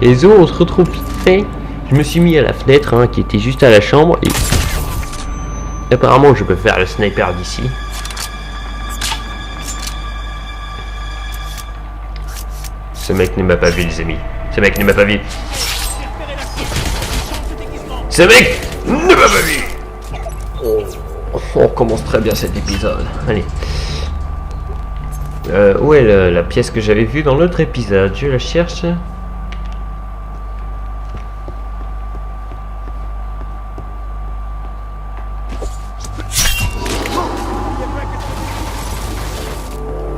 Et Zo, on se retrouve vite fait. Je me suis mis à la fenêtre hein, qui était juste à la chambre et apparemment je peux faire le sniper d'ici. Ce mec ne m'a pas vu les amis. Ce mec ne m'a pas vu. Ce mec ne m'a pas vu. On commence très bien cet épisode. Allez. Où est la pièce que j'avais vue dans l'autre épisode? Je la cherche.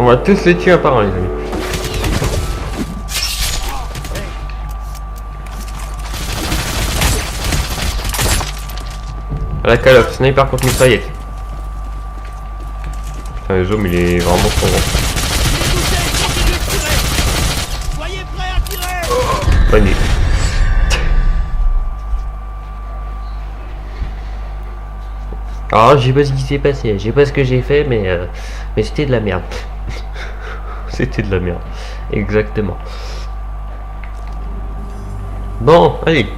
On va tous les tuer un par un les amis. À la Call of, sniper contre mitraillette. Putain le zoom il est vraiment trop grand. Soyez prêts à tirer. Bonne nuit. Alors je sais pas ce qui s'est passé, je sais pas ce que j'ai fait mais c'était de la merde. C'était de la merde. Exactement. Bon, allez.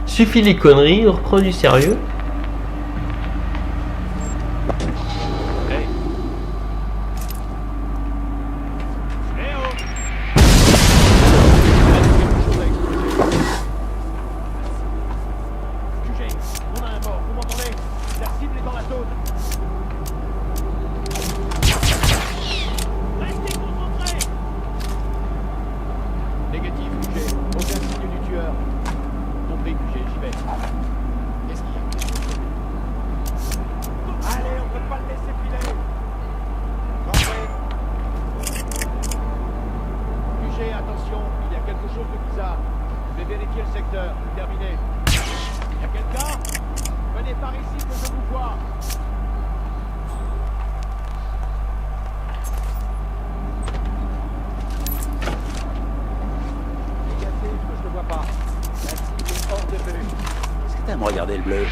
Suffit les conneries, on reprend du sérieux. Regardez le bleu.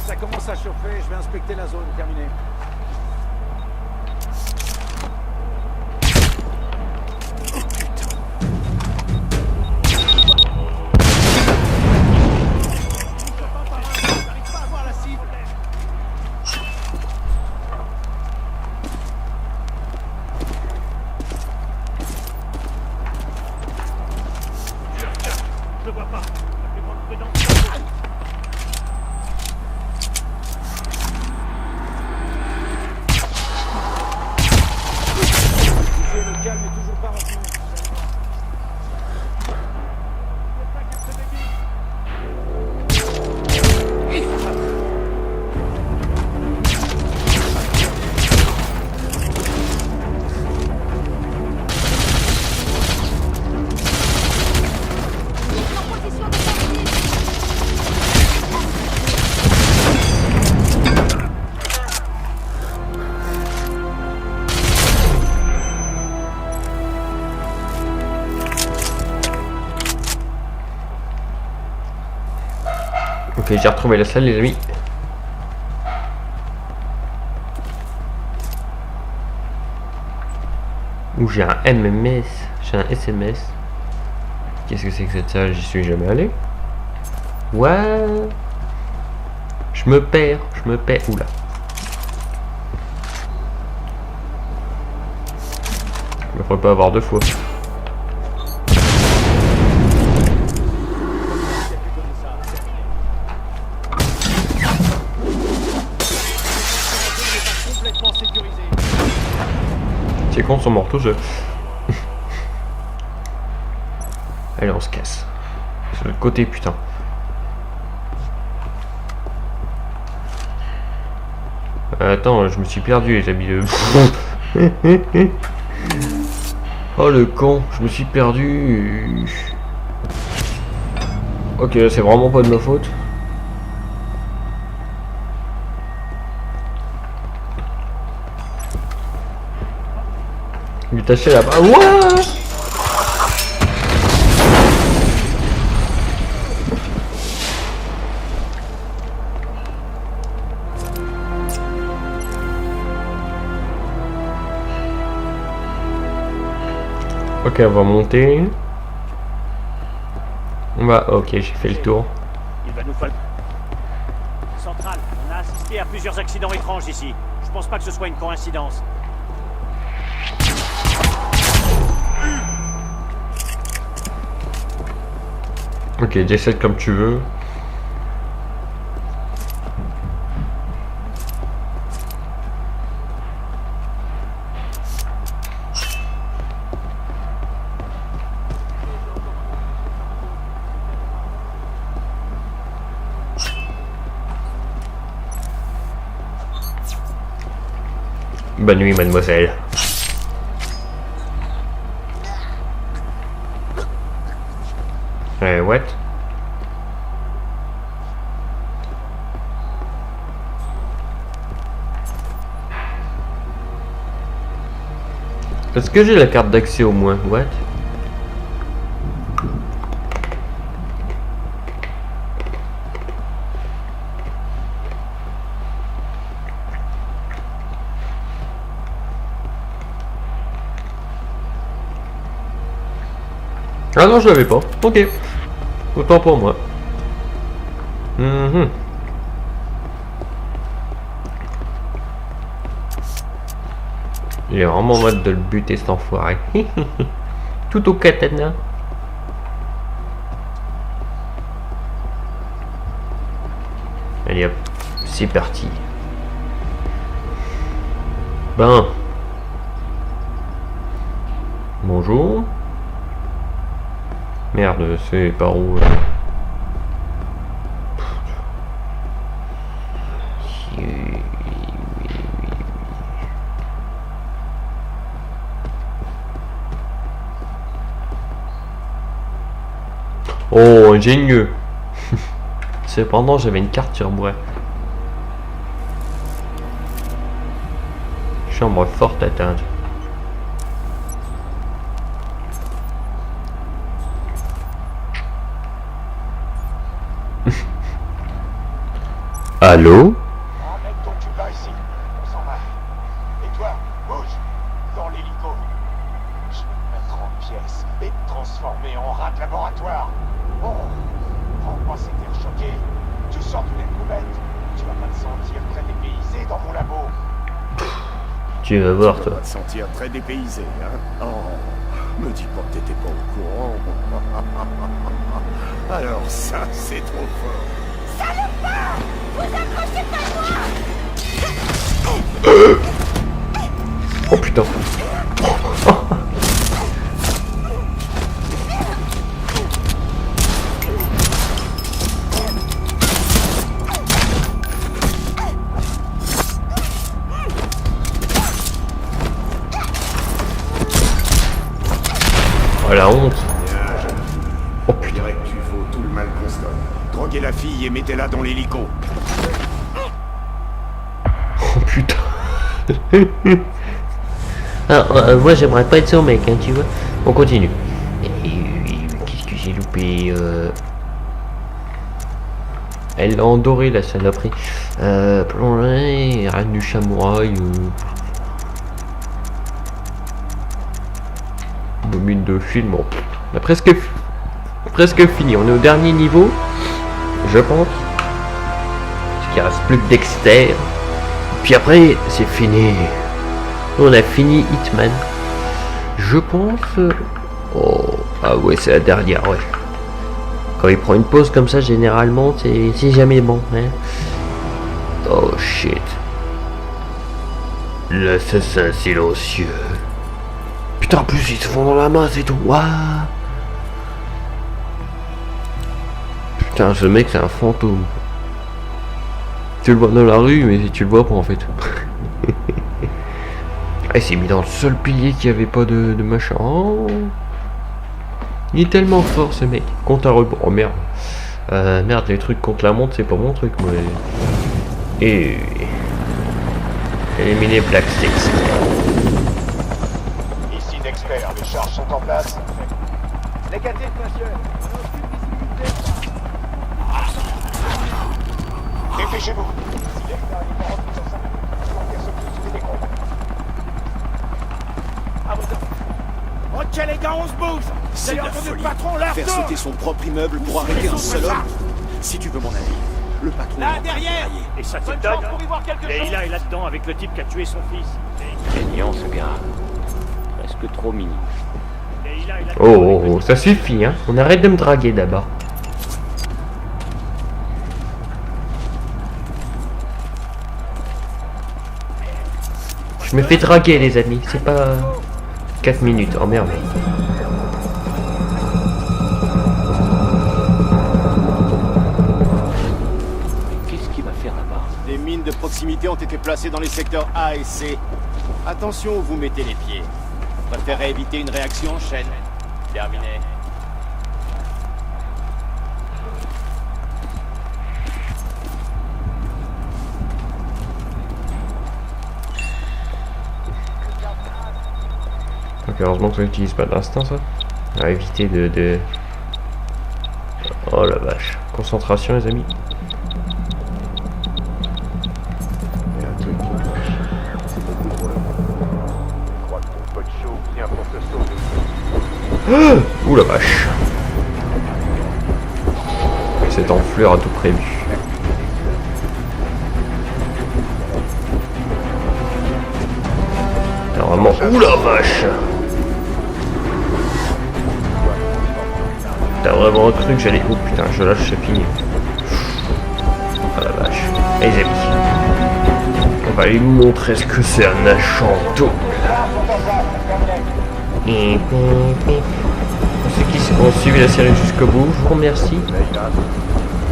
Ça commence à chauffer, je vais inspecter la zone, terminé. Je le vois pas. La plus grande prudence. Le calme est toujours pas revenu. Ok, j'ai retrouvé la salle les amis. Où j'ai un MMS, j'ai un SMS. Ok, Qu'est-ce que c'est que cette salle? J'y suis jamais allé. Ouais. Je me perds. Oula. Je me ferais pas avoir deux fois. Complètement sécurisé. C'est con, sont morts tous eux. Allez, on se casse. C'est de l'autre côté, putain. Attends, je me suis perdu, les amis. Oh le con, je me suis perdu. Ok, c'est vraiment pas de ma faute. Lui tâcher là-bas. Ouah! Ok, on va monter. On va. Ok, j'ai fait le tour. Il va nous falloir. Centrale, on a assisté à plusieurs accidents étranges ici. Je pense pas que ce soit une coïncidence. Ok, décède comme tu veux. Bonne nuit, mademoiselle. What? Est-ce que j'ai la carte d'accès au moins? What? Ah non, je l'avais pas. Ok. Autant pour moi. Il est vraiment en mode de le buter cet enfoiré. Tout au katana. Allez hop, c'est parti. Ben. Bonjour. Merde, c'est par où Oh, ingénieux. Cependant, j'avais une carte sur moi. Chambre forte atteinte. Allô? Emmène ton tuba ici, on s'en va. Et toi, bouge, dans l'hélico. Je vais te mettre en pièces et te transformer en rat de laboratoire. Bon, prends-moi cet air choqué. Tu sors d'une éprouvette. Tu vas pas te sentir très dépaysé dans mon labo. Tu vas voir, Tu toi. vas te sentir très dépaysé, hein? Oh, me dis pas que t'étais pas au courant. Alors ça, c'est trop fort. Salopard! Vous approchez pas de moi! Oh putain. Oh la honte. Oh Je putain. dirais que tu vaux tout le mal qu'on se donne. Droguez la fille et mettez-la dans l'hélico. Oh putain. Ah, moi j'aimerais pas être son mec, hein, tu vois. On continue. Qu'est-ce que j'ai loupé Elle a endoré la saloperie. Plongée, reine du chamouraï. Bobine de film. Bon, on a presque presque fini. On est au dernier niveau, je pense. Parce qu'il reste plus que Dexter. Puis après, c'est fini. On a fini Hitman. Je pense... Oh, ah ouais, c'est la dernière, ouais. Quand il prend une pause comme ça, généralement, c'est jamais bon. Hein. Oh shit. L'assassin silencieux. Putain, en plus, ils se font dans la main, c'est tout. Waouh. Putain, ce mec, c'est un fantôme. Tu le vois dans la rue, mais tu le vois pas en fait. Ah, il s'est mis dans le seul pilier qui avait pas de machin. Oh. Il est tellement fort ce mec. Compte à rebours. Oh merde. Merde, les trucs contre la montre, c'est pas mon truc, moi. Et. Éliminer Black Six. Ici Dexter, les charges sont en place. Négatif, monsieur. On n'a aucune visibilité. Dépêchez-vous. Si Dexter est pas rentré sur 5 minutes, personne ne se fait des comptes. Ok les gars, on se bouge. C'est de la entendu folie. le patron, là, Faire retourne. sauter son propre immeuble pour arrêter un seul homme. Si tu veux mon avis, le patron... Là, est en train de derrière. travailler. Et ça Bonne t'étonne chance pour y voir quelque chose. Leila est là-dedans avec le type qui a tué son fils. Mignon ce gars. Presque trop mignon. Leila est là-dedans Oh, avec oh, le oh, type- ça suffit, hein. On arrête de me draguer d'abord. Je me fais draguer, les amis. C'est pas 4 minutes. Oh merde. Qu'est-ce qu'il va faire là-bas? Des mines de proximité ont été placées dans les secteurs A et C. Attention où vous mettez les pieds. Préférez éviter une réaction en chaîne. Terminé. Donc heureusement que ça n'utilise pas d'instinct, ça. À éviter de... Oh la vache. Concentration, les amis. Il y a un truc qui cloche. C'est beaucoup trop long. Je crois que ton pote chaud vient pour te sauver. Ouh la vache. Cette enflure a tout prévu. Normalement... Ouh la vache. T'as vraiment cru que j'allais... Oh putain, je lâche, c'est fini. Oh la vache. Les amis. On va lui montrer ce que c'est un achanto. Pour ceux qui ont suivi la série jusqu'au bout, je vous remercie.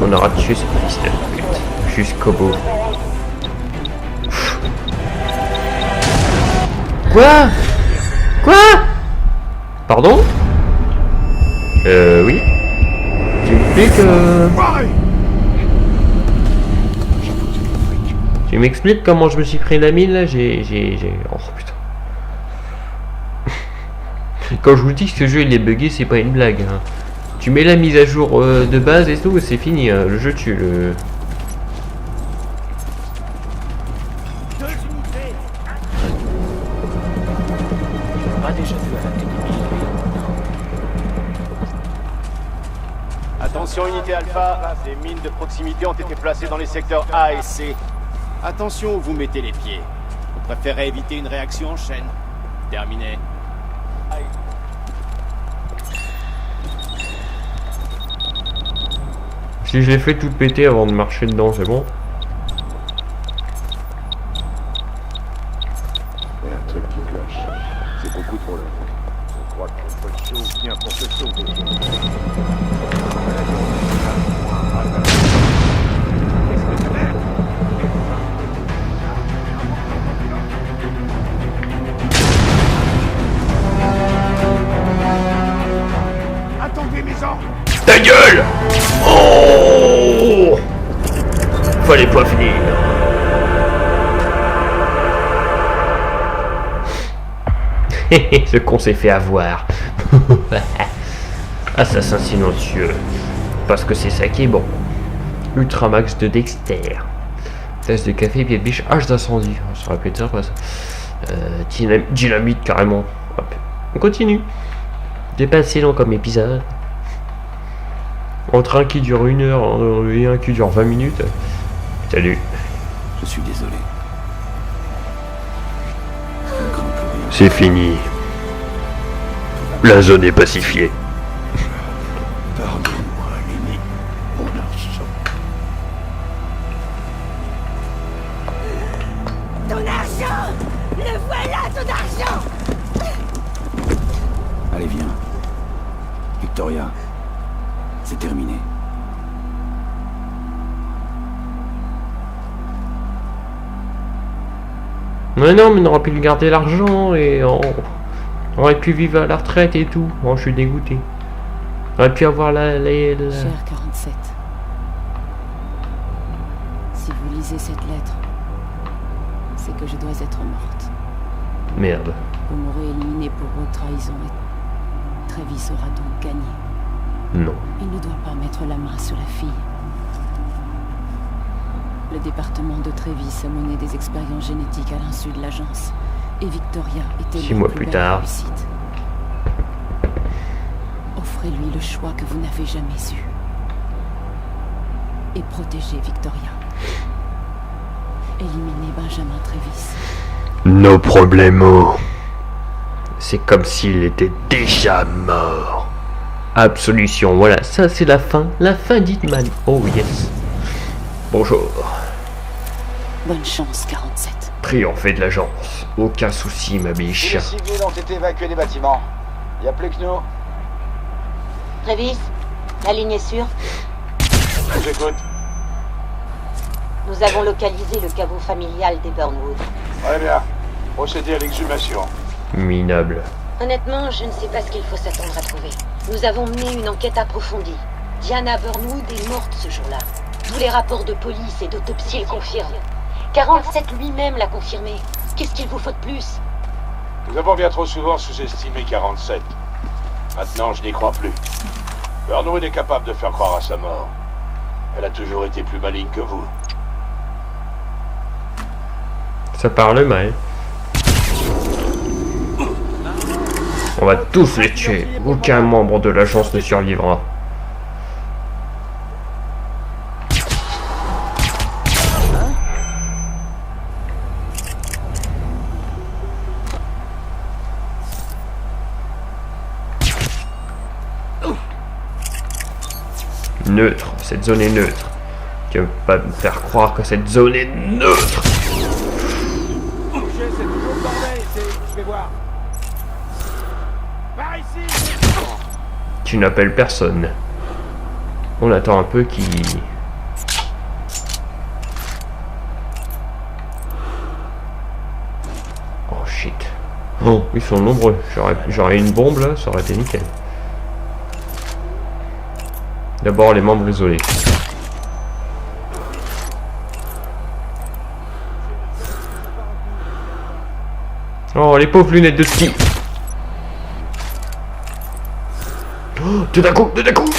On aura tué ce fils de pute jusqu'au bout. Quoi? Quoi? Pardon? Oui. Tu m'expliques Tu m'expliques comment je me suis pris la mine là? Oh putain. Quand je vous dis que ce jeu il est bugué, c'est pas une blague. Hein. Tu mets la mise à jour de base et tout, c'est fini. Hein. Le jeu tue le. Deux unités. Pas déjà vu à l'académie. Attention unité alpha, des mines de proximité ont été placées dans les secteurs A et C. Attention où vous mettez les pieds. Vous préférez éviter une réaction en chaîne. Terminé. Si je l'ai fait tout péter avant de marcher dedans, c'est bon. Il y a un truc qui cloche. C'est beaucoup trop long. Je crois que ton pote chaud vient pour te sauver. Attendez mes ordres. Ta gueule! Oh! Fallait pas finir. Ce qu'on s'est fait avoir. Assassin silencieux. Parce que c'est ça qui est bon. Ultramax de Dexter. Tasse de café, pied de biche, hache d'incendie. On se rappelle ça, quoi ça. Dynamite carrément. Hop. On continue. C'est pas assez long comme épisode. Entre un qui dure 1 heure et un qui dure 20 minutes. Salut. Je suis désolé. Je ne crains plus rien. C'est fini. La zone est pacifiée. Pardonne-moi, Lenny. Mon argent. Ton argent! Le voilà, ton argent! Allez, viens. Victoria. C'est terminé. Mais non, mais on aurait pu lui garder l'argent et on aurait pu vivre à la retraite et tout. Bon, je suis dégoûté. On aurait pu avoir la... Cher 47, si vous lisez cette lettre, c'est que je dois être morte. Merde. Vous m'aurez éliminé pour haute trahison et Travis aura donc gagné. Non. Il ne doit pas mettre la main sur la fille. Le département de Travis a mené des expériences génétiques à l'insu de l'agence. Et Victoria était 6 leur mois plus plus belle tard. réussite. Offrez-lui le choix que vous n'avez jamais eu. Et protégez Victoria. Éliminez Benjamin Travis. No problemo. C'est comme s'il était déjà mort. Absolution, voilà, ça c'est la fin d'Hitman. Oh yes. Bonjour. Bonne chance, 47. Triompher de l'agence. Aucun souci, ma Tous biche. les civils ont été évacués des bâtiments. Il n'y a plus que nous. Travis, la ligne est sûre. J'écoute. Nous avons localisé le caveau familial des Burnwood. Très bien. Procédez à l'exhumation. Minable. Honnêtement, je ne sais pas ce qu'il faut s'attendre à trouver. Nous avons mené une enquête approfondie. Diana Burnwood est morte ce jour-là. Tous les rapports de police et d'autopsie le confirment. 47 lui-même l'a confirmé. Qu'est-ce qu'il vous faut de plus? Nous avons bien trop souvent sous-estimé 47. Maintenant, je n'y crois plus. Burnwood est capable de faire croire à sa mort. Elle a toujours été plus maligne que vous. Ça parle mal. On va tous les tuer. Aucun membre de l'agence ne survivra. Neutre. Cette zone est neutre. Tu veux pas me faire croire que cette zone est neutre. C'est toujours le bordel ici. Je vais voir. Par ici. Tu n'appelles personne. On attend un peu qu'il... Oh shit. Oh, ils sont nombreux. J'aurais une bombe là, ça aurait été nickel. D'abord les membres isolés. Oh, les pauvres lunettes de ski. Oh, tout d'un coup, tout d'un coup.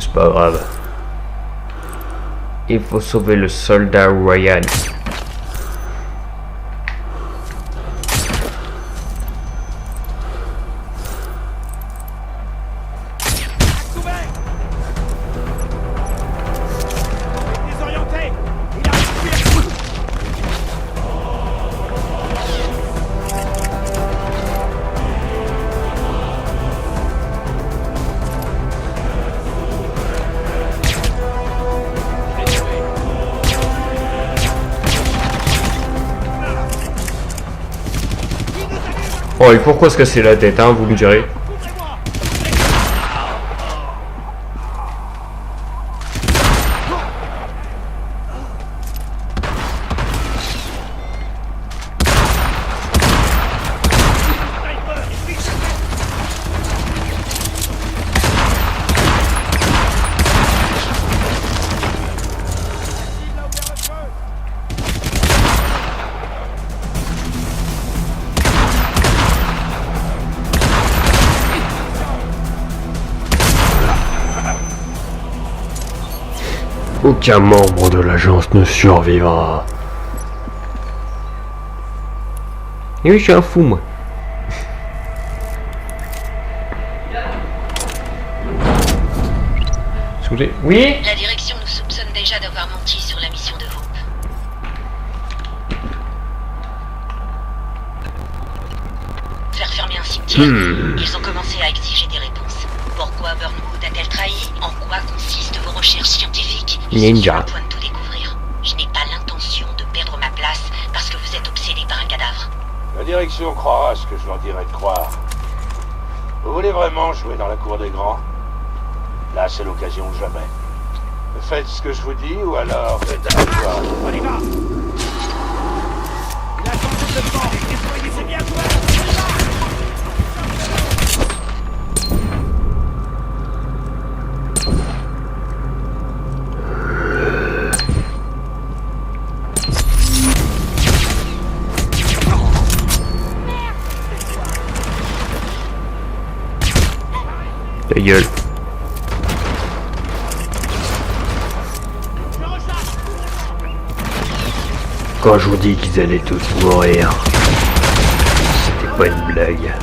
C'est pas grave. Il faut sauver le soldat Ryan. Désorienté. Il a récupéré. Oh, et pourquoi se casser la tête, hein, vous me direz. Aucun membre de l'agence ne survivra. Et oui, je suis un fou, moi. Excusez. Oui. La direction nous soupçonne déjà d'avoir menti sur la mission de Hope. Faire fermer un cimetière, ils ont commencé à exiger des réponses. Pourquoi Burnwood a-t-elle trahi? En quoi consistent vos recherches scientifiques? Ils sont sur le point de tout découvrir. Je n'ai pas l'intention de perdre ma place parce que vous êtes obsédé par un cadavre. La direction croira ce que je leur dirai de croire. Vous voulez vraiment jouer dans la cour des grands? Là, c'est l'occasion ou jamais. Faites ce que je vous dis, ou alors... On y va. Il a changé de camp. C'est bien toi. Ta gueule. Quand je vous dis qu'ils allaient tous mourir, c'était pas une blague.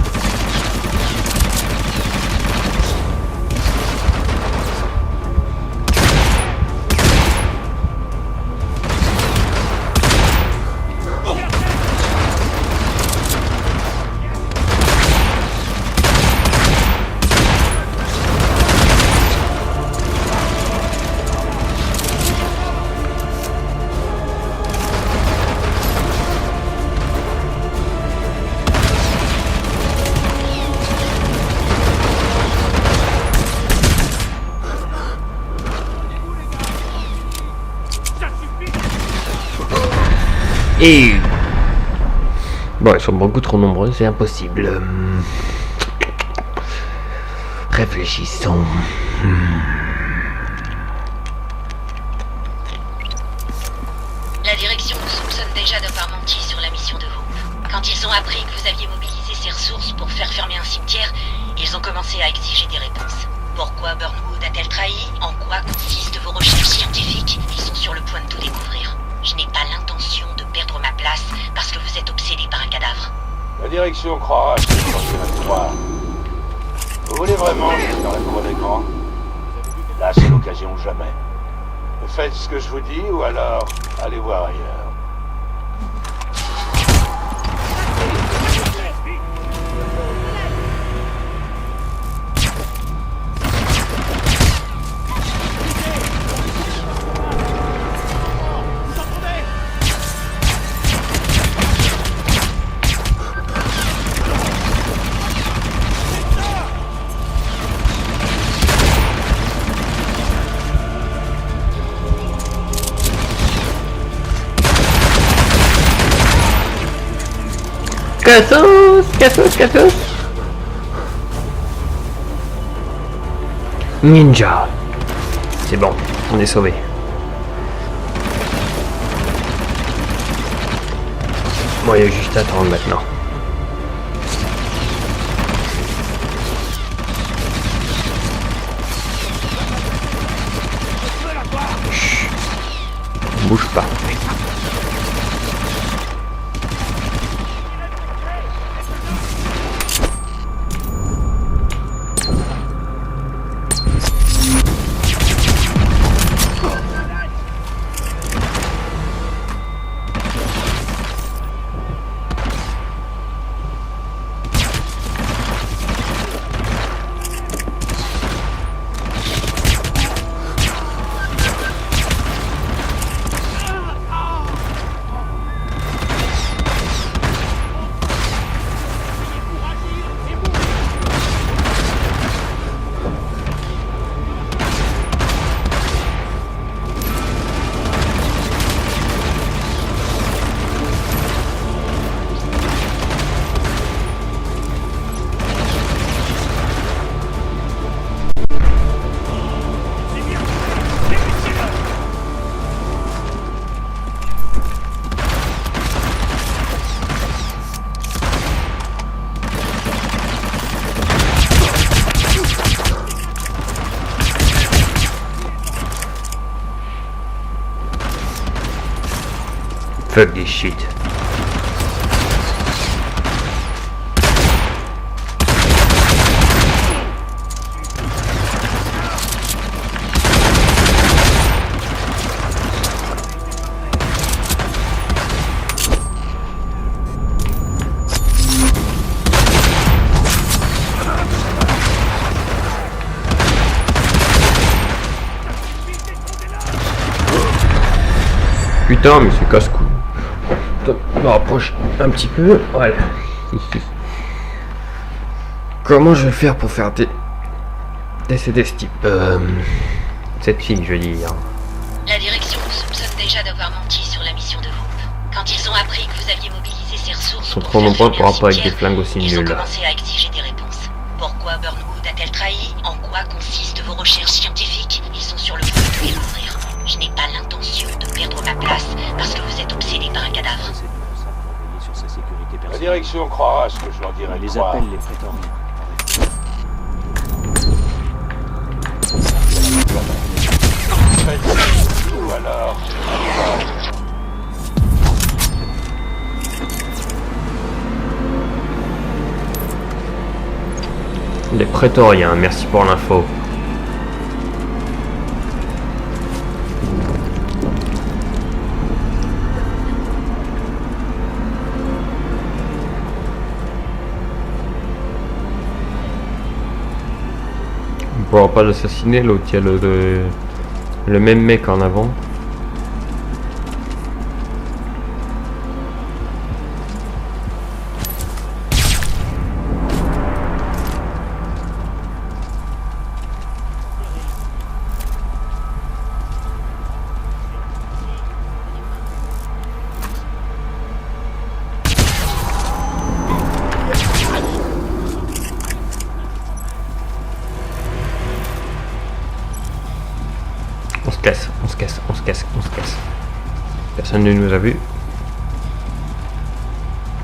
Et... Bon, ils sont beaucoup trop nombreux, c'est impossible. Réfléchissons. La direction nous soupçonne déjà d'avoir menti sur la mission de Hope. Quand ils ont appris que vous aviez mobilisé ces ressources pour faire fermer un cimetière, ils ont commencé à exiger des réponses. Pourquoi Burnwood a-t-elle trahi? En quoi consistent vos recherches scientifiques? Ils sont sur le point de tout découvrir. Je n'ai pas l'intention de perdre ma place parce que vous êtes obsédé par un cadavre. La direction croira ce que je leur dirai de croire. Vous voulez vraiment jouer dans la cour des grands? Là, c'est l'occasion ou jamais. Faites ce que je vous dis, ou alors allez voir ailleurs. Cassos, cassos, cassos. Ninja. C'est bon, on est sauvé. Bon, il y a juste à attendre maintenant. Chut. Bouge pas. Fuck this shit. Putain, mais c'est casse-cou. Attends, je me rapproche un petit peu. Voilà. Comment je vais faire pour faire décéder ce type cette fille, je veux dire. La direction vous soupçonne déjà d'avoir menti sur la mission de Hope. Quand ils ont appris que vous aviez mobilisé ces ressources... Ils sont trop nombreux pour rapport avec des flingues aussi ils ont nulles. commencé à exiger des réponses. Pourquoi Burnwood a-t-elle trahi? En quoi consistent vos recherches scientifiques? Ils sont sur le point de tout découvrir. Je n'ai pas l'intention de perdre ma place parce que vous êtes obsédé par un cadavre. La direction croira ce que je leur dirai. Les appelle les prétoriens. Ou alors... Les prétoriens, merci pour l'info. On pourra pas l'assassiner, l'autre, il y a le même mec en avant. On se casse. Personne ne nous a vu.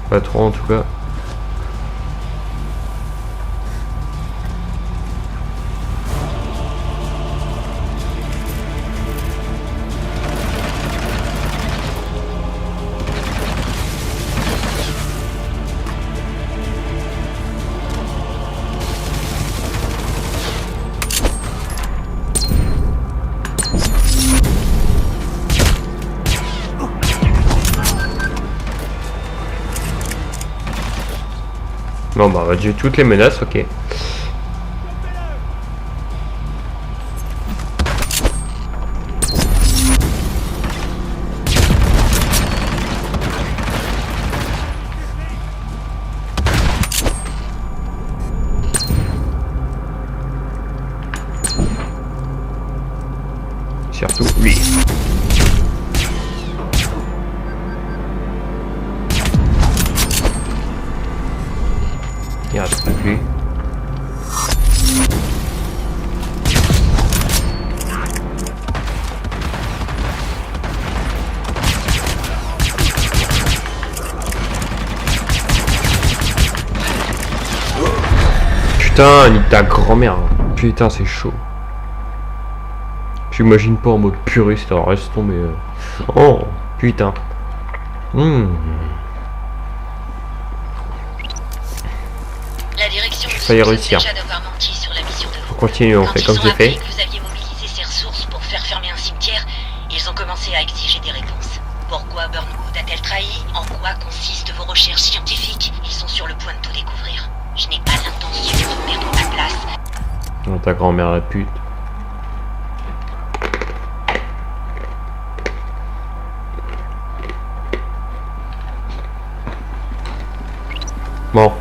Pas trop en tout cas. Bon bah j'ai toutes les menaces, ok. Surtout lui. Il reste plus que lui. Putain, nique ta grand-mère. Putain, c'est chaud. J'imagine pas en mode puriste, alors reste tomber. Oh, putain. La direction j'ai failli réussir. On continue, on fait comme j'ai fait. Vous aviez mobilisé ces ressources pour faire fermer un cimetière, ils ont commencé à exiger des réponses. Pourquoi Burnwood a-t-elle trahi? En quoi consistent vos recherches scientifiques? Ils sont sur le point de tout découvrir. Je n'ai pas l'intention de perdre ma place. Oh, ta grand-mère la pute. Bon.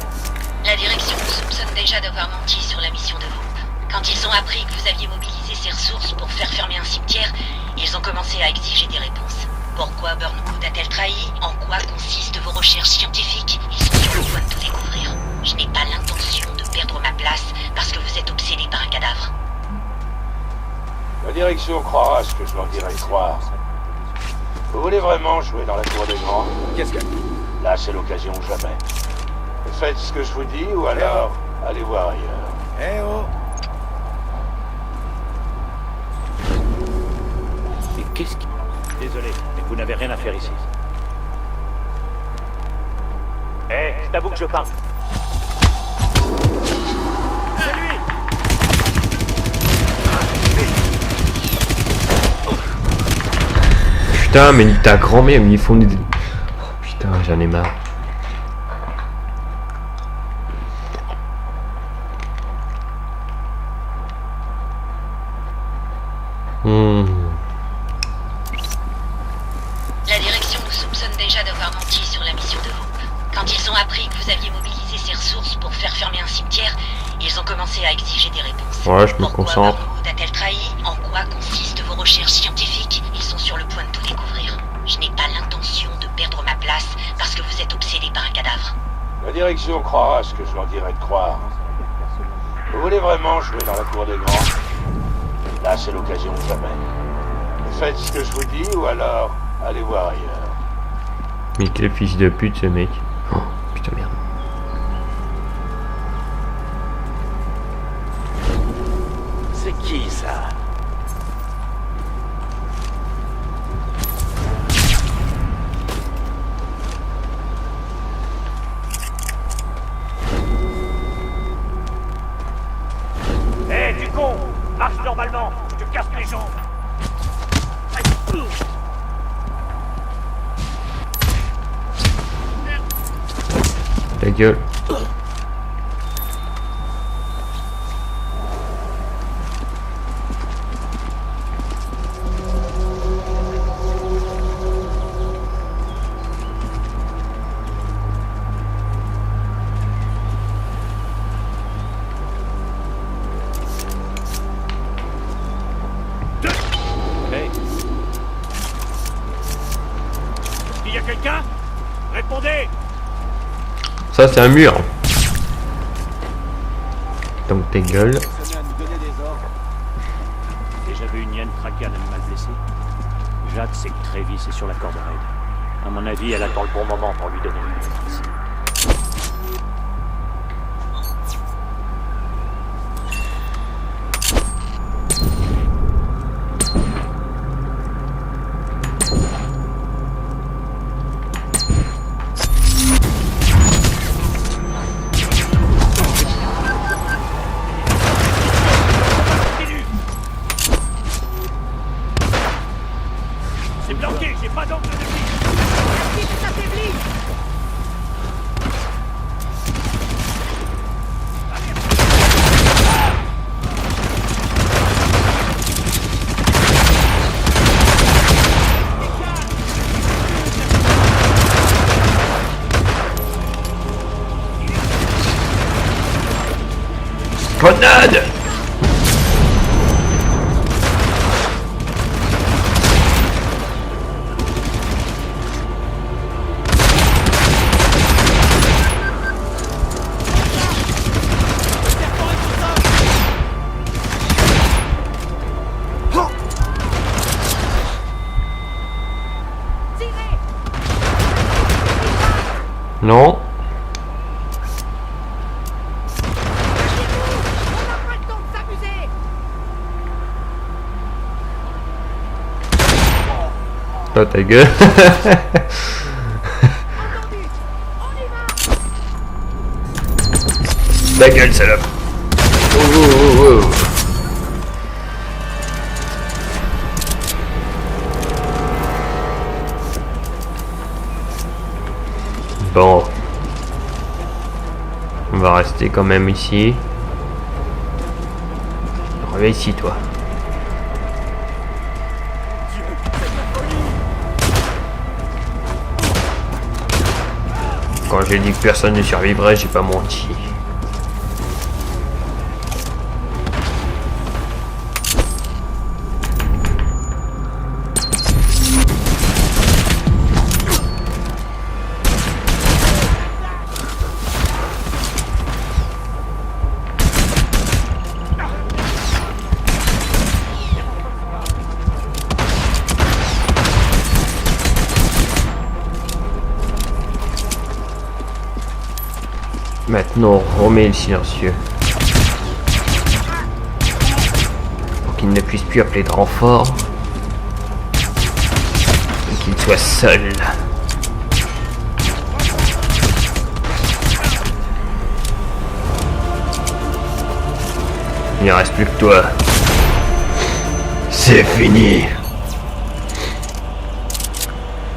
La direction vous soupçonne déjà d'avoir menti sur la mission de Hope. Quand ils ont appris que vous aviez mobilisé ces ressources pour faire fermer un cimetière, ils ont commencé à exiger des réponses. Pourquoi Burnwood a-t-elle trahi? En quoi consistent vos recherches scientifiques? Ils sont sur le point de tout découvrir. Je n'ai pas l'intention de perdre ma place parce que vous êtes obsédé par un cadavre. La direction croira ce que je leur dirai croire. Vous voulez vraiment jouer dans la cour des grands? Qu'est-ce que... Là, c'est l'occasion ou jamais. Faites ce que je vous dis ou alors allez voir ailleurs. Eh oh! Mais qu'est-ce qui... Désolé, mais vous n'avez rien à faire ici. Je t'avoue que je parle. C'est lui! Putain, mais nique ta grand-mère, ils font des... Oh, putain, j'en ai marre. appris que vous aviez mobilisé ces ressources pour faire fermer un cimetière, ils ont commencé à exiger des réponses. Ouais, je me Pourquoi concentre. Barnwood a-t-elle trahi? En quoi consistent vos recherches scientifiques? Ils sont sur le point de tout découvrir. Je n'ai pas l'intention de perdre ma place parce que vous êtes obsédé par un cadavre. La direction croira ce que je leur dirai de croire. Vous voulez vraiment jouer dans la cour des grands? Là, c'est l'occasion de jamais. Faites ce que je vous dis ou alors allez voir ailleurs. Mais quel fils de pute ce mec. Oh, putain merde. C'est qui ça? Hé, du con! Marche normalement, je te casse les jambes! Ta gueule. Hey! Il y a quelqu'un? Répondez! Ça c'est un mur. Donc ta gueule. Déjà vu une hyène traquer un animal blessé? Jade sait que Travis est sur la corde raide. À mon avis, elle attend le bon moment pour lui donner une défense. C'est bloqué, j'ai pas d'angle de vue. Grenade! Non. Oh ta gueule. Ta gueule salope. Oh, oh, oh, oh. Bon. On va rester quand même ici. Reviens ici toi. Quand j'ai dit que personne ne survivrait, j'ai pas menti. Maintenant, on remet le silencieux. Pour qu'il ne puisse plus appeler de renfort. Et qu'il soit seul. Il ne reste plus que toi. C'est fini.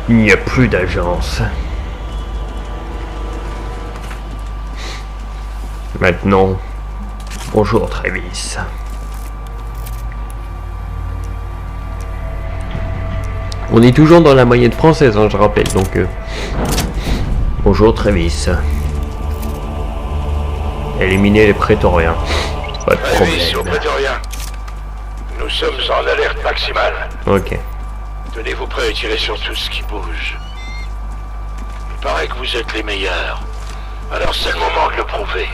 Il n'y a plus d'agence. Maintenant, bonjour Travis. On est toujours dans la moyenne française, hein, je rappelle, donc bonjour Travis. Éliminer les prétoriens. Pas de Mission problème. prétorien. Nous sommes en alerte maximale. Ok. Tenez-vous prêts et tirez sur tout ce qui bouge. Il paraît que vous êtes les meilleurs. Alors c'est le moment de le prouver.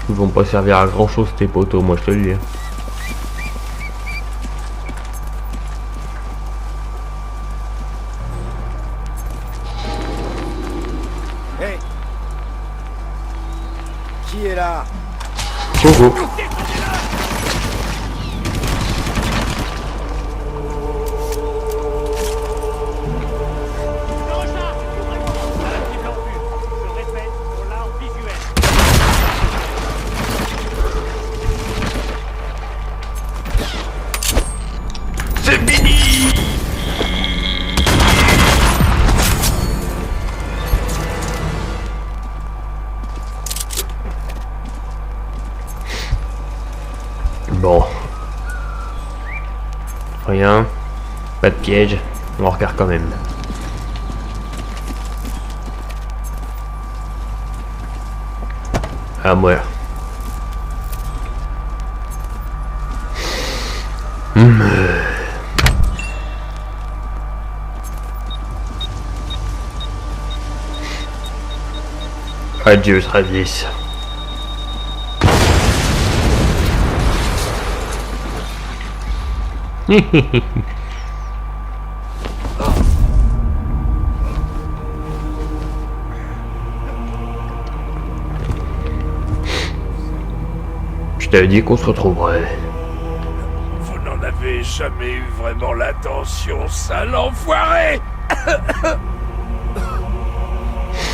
Ils vont pas servir à grand chose tes poteaux, moi je te le dis. Hey. Qui est là? Coucou. C'est fini. Bon. Rien. Pas de piège. On regarde quand même. À moi. Adieu, Travis. Je t'avais dit qu'on se retrouverait. Vous n'en avez jamais eu vraiment l'intention, sale enfoiré.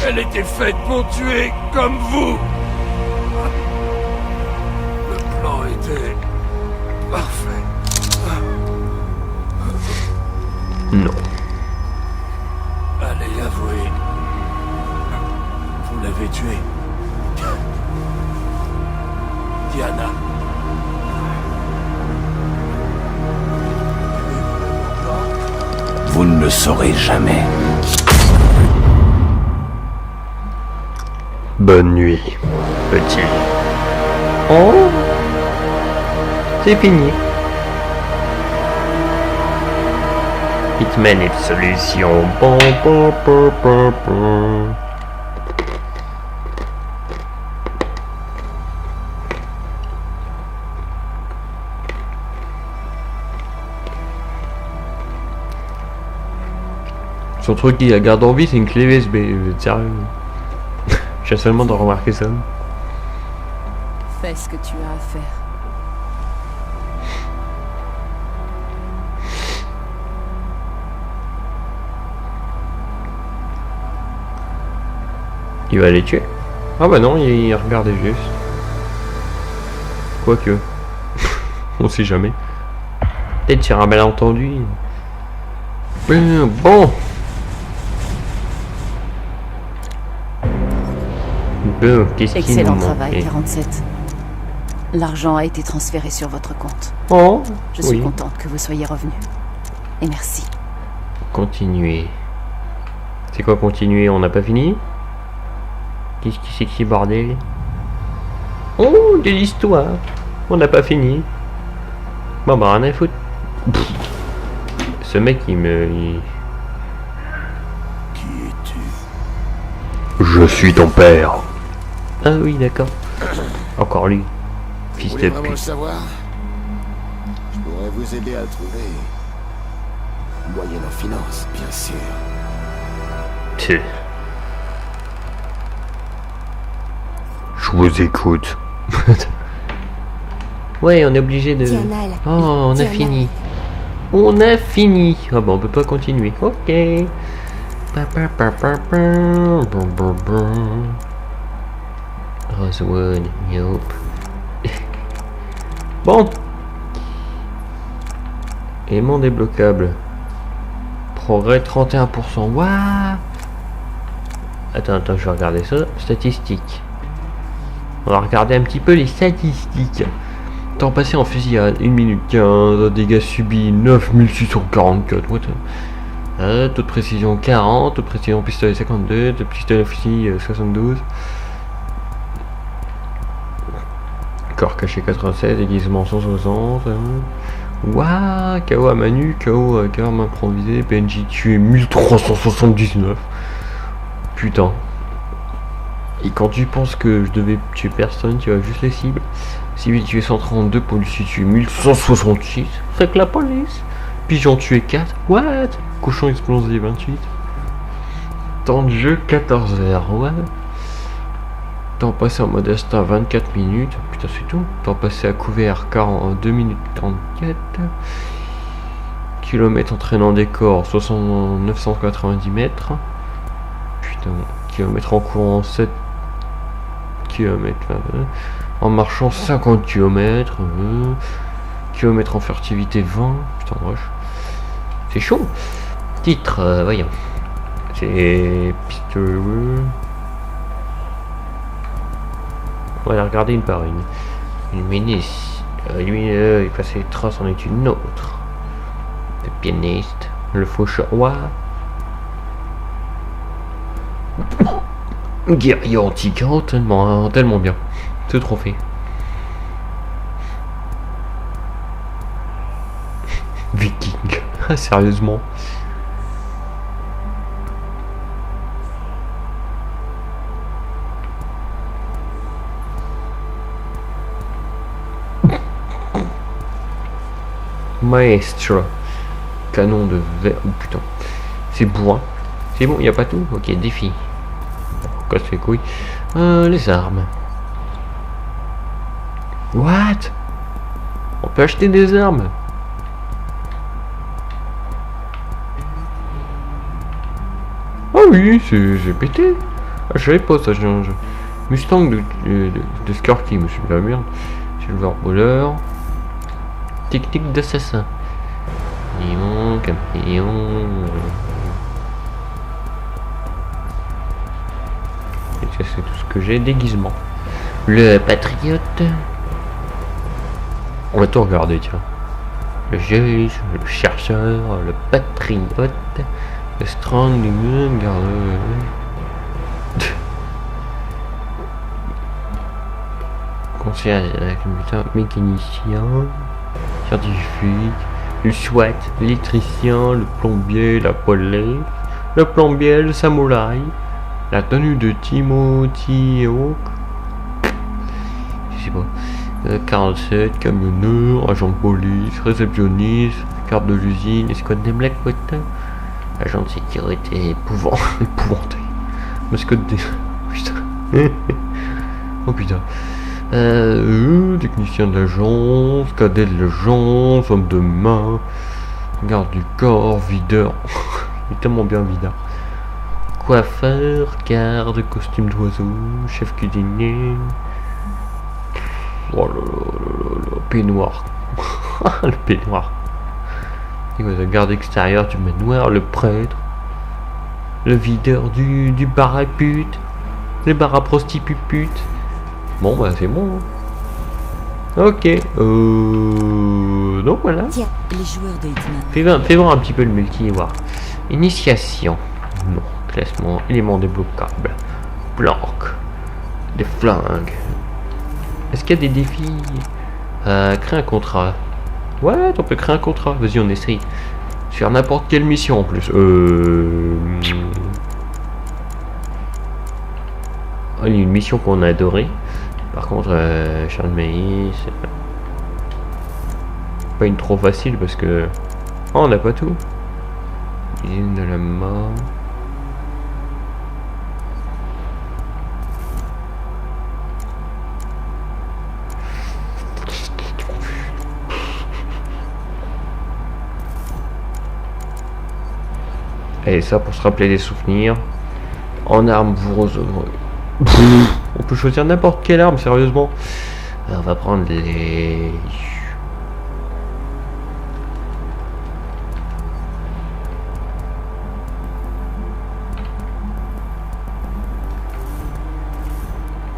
Elle était faite pour tuer comme vous. Le plan était parfait. Non. Allez, avouez. Vous l'avez tué. Diana. Vous ne le saurez jamais. Bonne nuit, petit. Oh, c'est fini. Hitman est une solution. Bon, bon, bon, bon, bon. Son truc qui la garde en vie, c'est une clé USB. Vous êtes sérieux? J'ai seulement de remarquer ça. Fais ce que tu as à faire. Il va les tuer? Ah bah non, il regardait juste. Quoique. On sait jamais. Peut-être sur un malentendu. Bon. Bon, qu'est-ce qu'il nous Excellent manque? travail, 47. L'argent a été transféré sur votre compte. Oh, Je suis oui. contente que vous soyez revenu. Et merci. Continuer. C'est quoi continuer? On n'a pas fini? Qu'est-ce qui c'est qui bordel? Oh, de l'histoire. On n'a pas fini. Bon bah rien à foutre. Pff. Ce mec il me... Qui es-tu? Je suis ton père. Ah oui d'accord. Encore lui. Vous Fils voulez de vraiment le pute. savoir? Je pourrais vous aider à le trouver. Moyennant finance, bien sûr. Tch. Je vous écoute. Ouais, on est obligé de... Diana, elle a- Oh, on a Diana. fini. On a fini. Ah bon, on peut pas continuer. Ok. Pa, pa, pa, pa, pa. Brr, brr, brr. Rosewood, yup. Bon. Aimant débloquable. Progrès 31%. Waouh. Attends, je vais regarder ça. Statistiques. On va regarder un petit peu les statistiques. Temps passé en fusillade, 1 minute 15, dégâts subis 9644. What the... Taux de précision 40, taux de précision pistolet 52, taux de pistolet fusil 72. Corps caché 87, aiguisement 160. Waouh, KO à Manu, KO à arme improvisée, PNJ tué 1379. Putain. Et quand tu penses que je devais tuer personne, tu vois juste les cibles. Civil tué 132, policier tué 1166. C'est que la police. Pigeon tué 4. What? Cochon explosé 28. Temps de jeu 14 heures. Ouais. Temps passé en mode instinct 24 minutes. Putain, c'est tout. Temps passé à couvert 2 minutes 34. Kilomètres entraînant des corps 990 mètres. Putain, kilomètres en courant 7 km. En marchant 50 km. Kilomètres en furtivité 20. Putain, wesh. C'est chaud. Titre, voyons. C'est pistolet. On va la regarder une par une. Luministe. Lumineux, il passe les traces en est une autre. Le pianiste. Le faucheur. Ouah. Guerrier antique. Oh, tellement bien. Ce trophée. Viking. Sérieusement. Maestro. Canon de verre. Oh putain. C'est bourrin. C'est bon, il n'y a pas tout. Ok, défi. Casse les couilles. Les armes. What? On peut acheter des armes. Ah oui, j'ai pété. Ah, je savais pas ça. Mustang de Skarky, monsieur de la merde. Silver Bowler. Technique d'assassin. Lion, caméléon. Et ça, c'est tout ce que j'ai. Déguisement. Le patriote. On va tout regarder, tiens. Le juge, le chercheur, le patriote, le strong, le garde. Concierge, mécanicien, scientifique, le SWAT, l'électricien, le plombier, la police, le plombier, le samouraï, la tenue de Timothy Hawk, je sais pas. 47, camionneur, agent de police, réceptionniste, carte de l'usine, escouade des Blackwood, agent de sécurité épouvanté, mascotte des... Putain. Oh putain. Technicien de l'agence, cadet de l'agence, homme de main, garde du corps, videur. Il est tellement bien videur. Coiffeur, garde, costume d'oiseau, chef cuisinier. Oh là là, peignoir. Le peignoir. Le garde extérieur du manoir, le prêtre, le videur du bar à pute, le bar à prostitute. Bon bah c'est bon. Ok. Donc voilà. Tiens, les joueurs de Hitman. Fais voir un petit peu le multi et voir. Initiation. Non. Classement. Éléments débloquables. Planque. Des flingues. Est-ce qu'il y a des défis? Créer un contrat. Ouais, on peut créer un contrat. Vas-y, on essaye. Faire n'importe quelle mission en plus. Il y a une mission qu'on a adorée. Par contre, Charles Maïs, c'est pas une trop facile parce que... Oh, on n'a pas tout. Usine de la mort. Et ça pour se rappeler des souvenirs. En arme, vous recevrez... On peut choisir n'importe quelle arme, sérieusement. Alors, on va prendre les...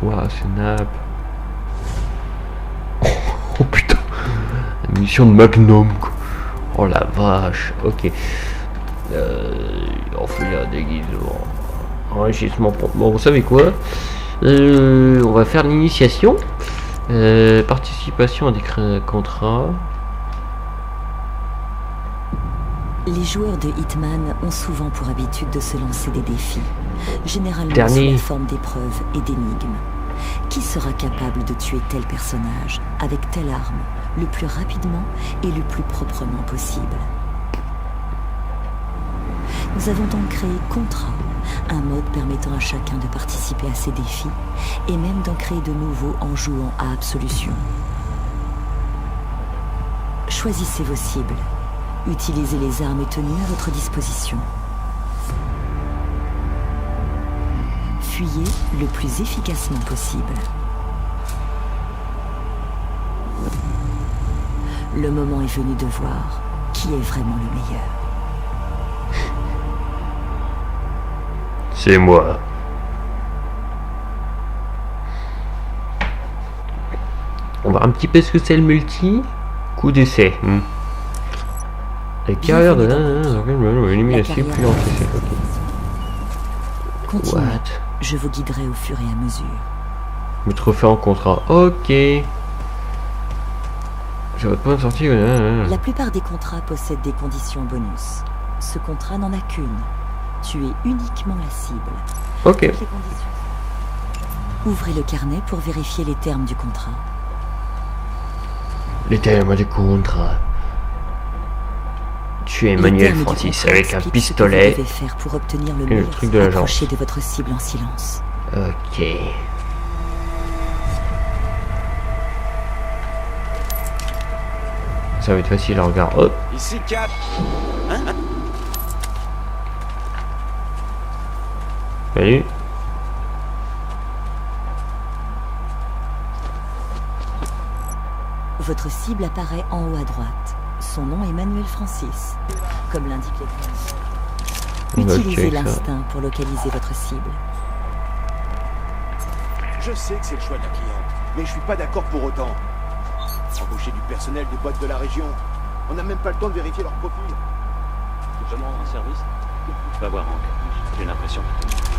Ouah, snap. Oh putain. La mission de Magnum, quoi. Oh la vache. Ok. On fait un déguisement. Enrichissement. Bon, vous savez quoi? On va faire l'initiation. Participation à des contrats. Les joueurs de Hitman ont souvent pour habitude de se lancer des défis, généralement sous Dernier. la forme d'épreuves et d'énigmes. Qui sera capable de tuer tel personnage avec telle arme, le plus rapidement et le plus proprement possible? Nous avons donc créé Contra, un mode permettant à chacun de participer à ces défis et même d'en créer de nouveaux en jouant à Absolution. Choisissez vos cibles. Utilisez les armes et tenues à votre disposition. Fuyez le plus efficacement possible. Le moment est venu de voir qui est vraiment le meilleur. C'est moi. On va voir un petit peu ce que c'est le multi. Coup d'essai. La carrière de l'élimination puis l'encaisser. Continuez. What? Je vous guiderai au fur et à mesure. Me trophée en contrat. Ok. J'ai votre point de sortie. La plupart des contrats possèdent des conditions bonus. Ce contrat n'en a qu'une. Tuer uniquement la cible. Ok. Toutes les conditions. Ouvrez le carnet pour vérifier les termes du contrat. Les termes du contrat. Tuer Emmanuel Francis avec un pistolet. Vous devez faire pour obtenir le Et le meilleur. truc de l'agence. Approchez de votre cible en silence. Ok. Ça va être facile à regarder. Hop. Ici 4. Hein? Salut. Votre cible apparaît en haut à droite. Son nom est Emmanuel Francis. Comme l'indique les termes. On va Utilisez check ça. l'instinct pour localiser votre cible. Je sais que c'est le choix de la cliente, mais je suis pas d'accord pour autant. Embaucher du personnel des boîtes de la région. On n'a même pas le temps de vérifier leur profil. Tu peux me rendre un service? Va voir Hank. J'ai l'impression.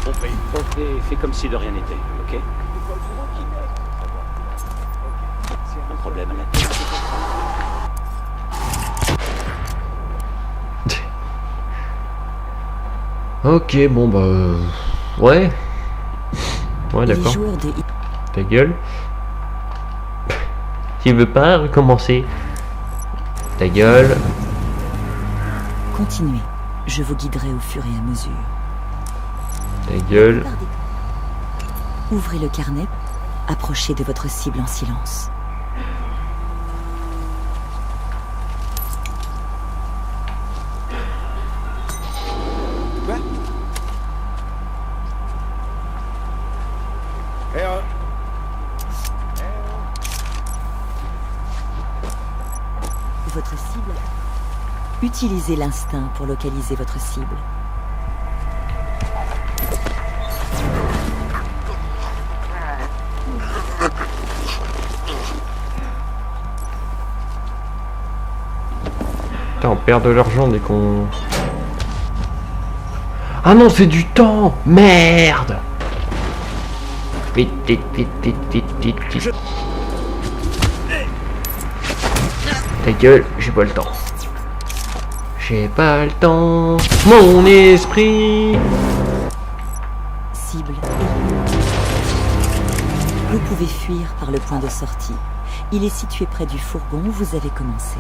Compris. Ok, fais comme si de rien n'était, ok? Un problème à la tête. Ok, bon bah... Ouais. Ouais, Les d'accord. joueurs de Ta gueule. Tu veux pas recommencer? Ta gueule. Continuez. Je vous guiderai au fur et à mesure. Ta gueule. Ouvrez le carnet. Approchez de votre cible en silence. Quoi? Votre cible. Utilisez l'instinct pour localiser votre cible. Putain, on perd de l'argent dès qu'on... Ah non, c'est du temps. Merde. Vite, vite, vite, vite, vite, vite, vite. Ta gueule, j'ai pas le temps. J'ai pas le temps. Mon esprit. Cible. Vous pouvez fuir par le point de sortie. Il est situé près du fourgon où vous avez commencé.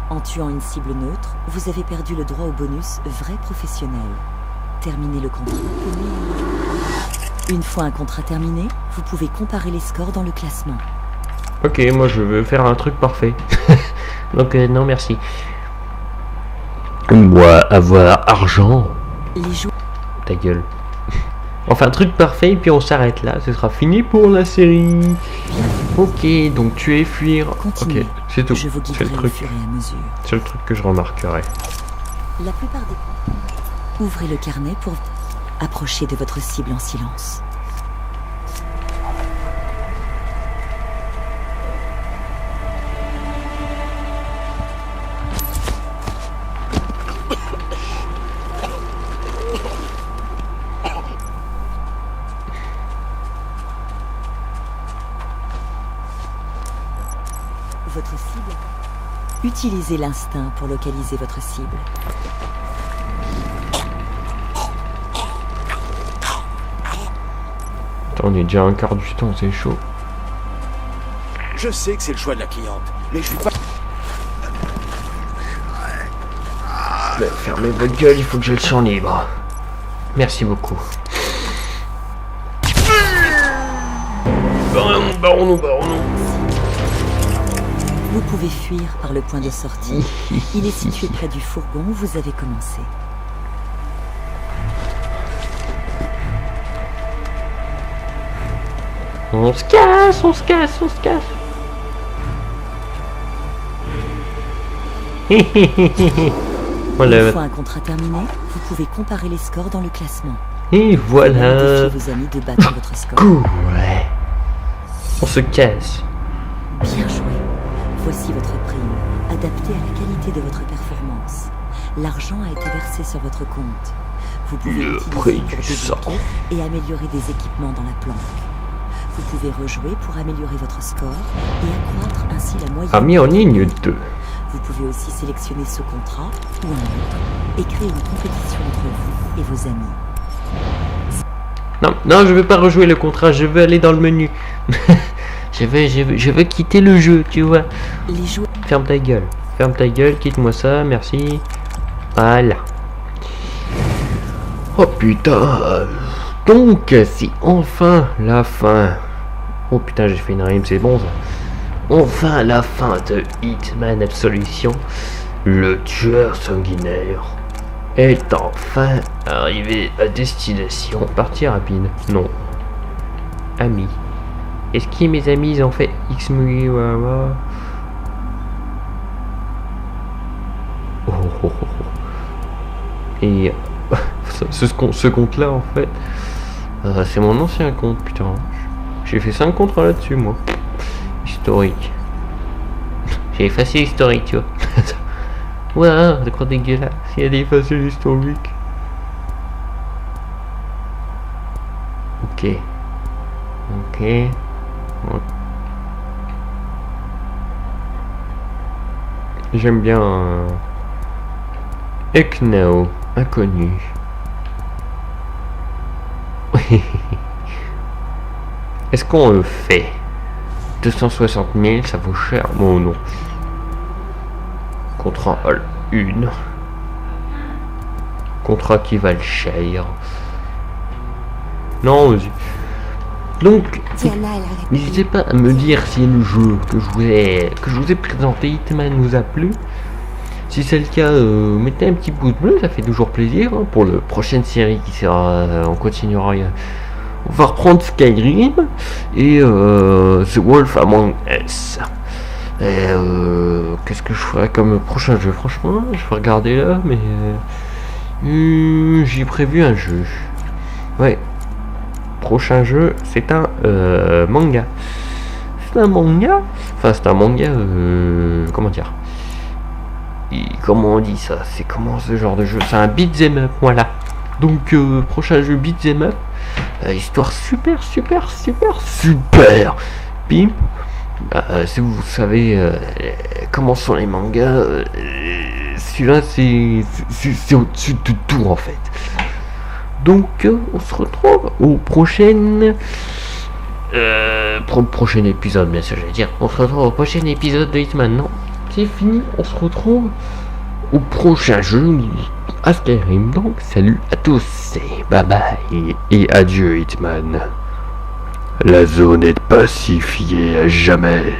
En tuant une cible neutre, vous avez perdu le droit au bonus vrai professionnel. Terminez le contrat. Une fois un contrat terminé, vous pouvez comparer les scores dans le classement. Ok, moi je veux faire un truc parfait. Donc non merci. Moi avoir argent. Les joueurs... Ta gueule. Enfin, truc parfait, et puis on s'arrête là. Ce sera fini pour la série. Ok, donc tuer, fuir. Continuez. Ok, c'est tout. Je vous C'est guiderai le au truc. fur et à mesure. C'est le truc que je remarquerai. La plupart des... Ouvrez le carnet pour approcher de votre cible en silence. Votre cible. Utilisez l'instinct pour localiser votre cible. Attends, on est déjà un quart du temps, c'est chaud. Je sais que c'est le choix de la cliente, mais je suis pas... Mais fermez votre gueule, il faut que j'ai le champ libre. Merci beaucoup. Barrons-nous. Vous pouvez fuir par le point de sortie. Il est situé près du fourgon où vous avez commencé. On se casse. Une fois un contrat terminé, vous pouvez comparer les scores dans le classement. Et voilà. Défiez vos amis de battre votre score. Cool. On se casse. Bien joué. Voici votre prime, adaptée à la qualité de votre performance. L'argent a été versé sur votre compte. Vous pouvez l'utiliser pour débloquer et améliorer des équipements dans la planque. Vous pouvez rejouer pour améliorer votre score et accroître ainsi la moyenne. Ami en ligne 2. Vous pouvez aussi sélectionner ce contrat ou un autre et créer une compétition entre vous et vos amis. Non, je veux pas rejouer le contrat, je veux aller dans le menu. je veux quitter le jeu, tu vois. Les joueurs... Ferme ta gueule, quitte-moi ça, merci. Voilà. Oh putain. Donc, c'est enfin la fin. Oh putain, j'ai fait une rime, c'est bon ça. Enfin la fin de Hitman Absolution. Le tueur sanguinaire est enfin arrivé à destination. Partie rapide. Non. Amis. Est-ce que mes amis ils ont fait X Mugiwara? Et ce compte là en fait c'est mon ancien compte, putain. J'ai fait 5 contrats là-dessus moi. Historique. J'ai effacé l'historique, tu vois. Ouah, c'est quoi dégueulasse. Il y a d'effacer l'historique. Ok. J'aime bien Eknao, inconnu. Est-ce qu'on le fait? 260 000, ça vaut cher. Bon, non. Contrat 1. Contrat qui valent cher. Non, vas-y. Donc, n'hésitez pas à me dire si le jeu que je vous ai présenté, Hitman, vous a plu. Si c'est le cas, mettez un petit pouce bleu, ça fait toujours plaisir. Hein, pour la prochaine série qui sera, on continuera. On va reprendre Skyrim et The Wolf Among Us. Et qu'est-ce que je ferai comme prochain jeu? Franchement, je vais regarder là, mais j'ai prévu un jeu. Ouais. Prochain jeu, c'est un manga. C'est un manga. Enfin, c'est un manga. Comment dire? Comment on dit ça? C'est comment ce genre de jeu? C'est un beat'em up, voilà. Donc prochain jeu beat'em up. Histoire super. Pim. Si vous savez comment sont les mangas, celui-là c'est au-dessus de tout en fait. Donc on se retrouve au prochain épisode, bien sûr, j'allais dire. On se retrouve au prochain épisode de Hitman. Non, c'est fini. On se retrouve au prochain jeu à Skyrim. Donc salut à tous et bye bye et adieu Hitman. La zone est pacifiée à jamais.